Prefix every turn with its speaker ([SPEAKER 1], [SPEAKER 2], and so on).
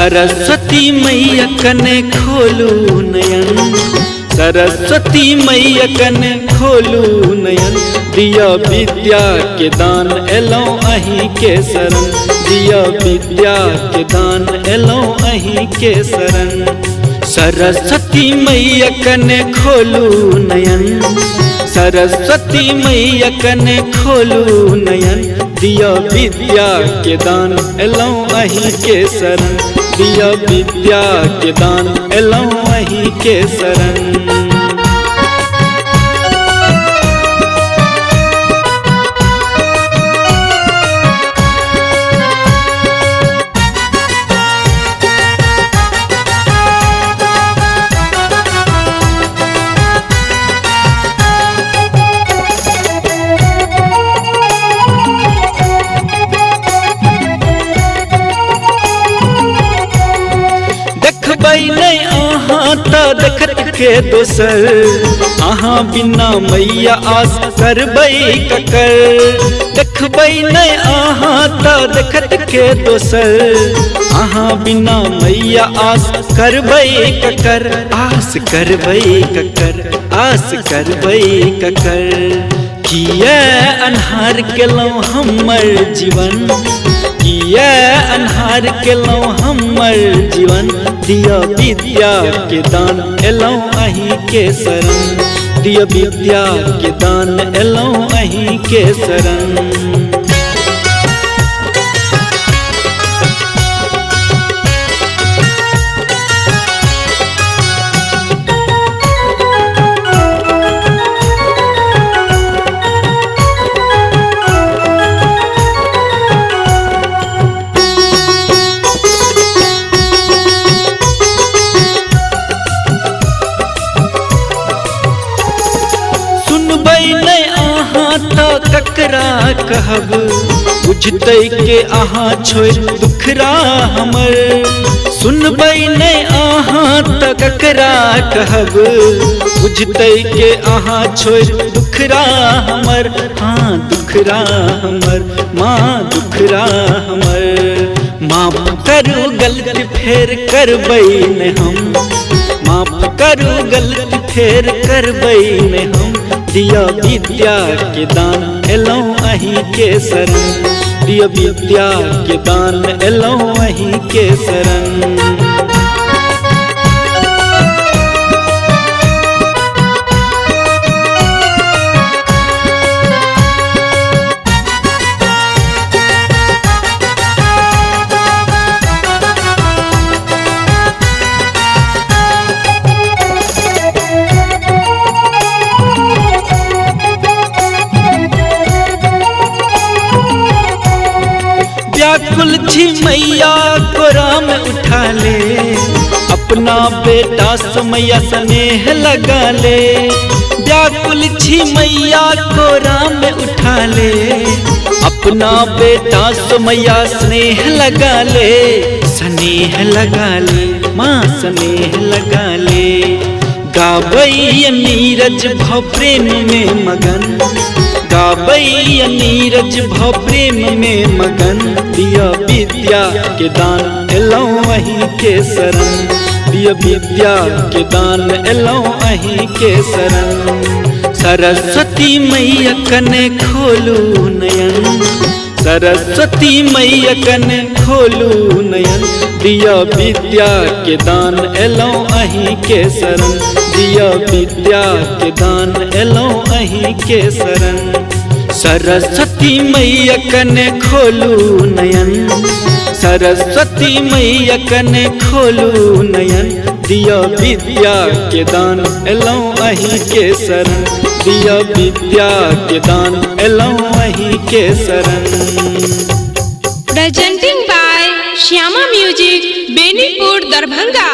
[SPEAKER 1] सरस्वती मैया कने खोलू नयन, सरस्वती मैया कने खोलू नयन। दिया विद्या के दान एलौं अहीं के शरण, दिया विद्या के दान एलौं अहीं के शरण। सरस्वती मैया कने खोलू नयन, सरस्वती मैया कने खोलू नयन। दिया विद्या के दान एलौं अहीं के शरण, दिया विद्या के दान एलौं अहीं के शरण। नहीं अहाँ तो देखत के दोसर, अहाँ बिना मैया आस करबै ककर। देखबै नहीं अहाँ तो देखत के दोसर, अहाँ बिना मैया आस करबै ककर। आस करबै ककर, आस करबै ककर। किया अन्हार केलौं हमर जीवन, किया अन्हार केलौं हमर जीवन। दिया विद्या के दान एलौं अहीं के शरण, दिया विद्या के दान एलौं अहीं के शरण। ककरा कहब बुझतै के अहाँ छोड़ दुखरा हमर। सुनबै नहीं अहाँ तो ककरा कहब बुझतै के अहाँ छोड़ दुखरा हमर। हाँ दुखरा हमर, माँ दुखरा हमर। माफ करू गलती फेर करबै नहीं हम, माफ करू गलती फेर करबै नहीं हम। दिया विद्या के दान एलौं अहीं के शरण, दिया विद्या के दान एलौं अहीं के शरण। व्याकुल छी मैया कोरा में उठा ले, अपना बेटा समैया स्नेह लगा ले। व्याकुल छी मैया कोरा में उठा ले, अपना बेटा समैया स्नेह लगा ले। स्नेह लगा ले, माँ स्नेह लगा ले। गाबै नीरज भव प्रेम में मगन, गाबै नीरज भव प्रेम में मगन। दिया विद्या के दान एलौं अहीं के शरण, दिया विद्या के दान एलौं अहीं के शरण। सरस्वती मैया कने खोलू नयन, सरस्वती मैया कने खोलू नयन। दिया विद्या के दान एलौं अहीं के शरण, दिया विद्या के दान एलौं अहीं के शरण। सरस्वती मैया कने खोलू नयन, सरस्वती मैया कने खोलू नयन। दिया विद्या के दान एलौं अहीं के शरण, दिया विद्या के दान एलौं अहीं के शरण।
[SPEAKER 2] Presenting by Shyama Music, Benipur, Darbhanga।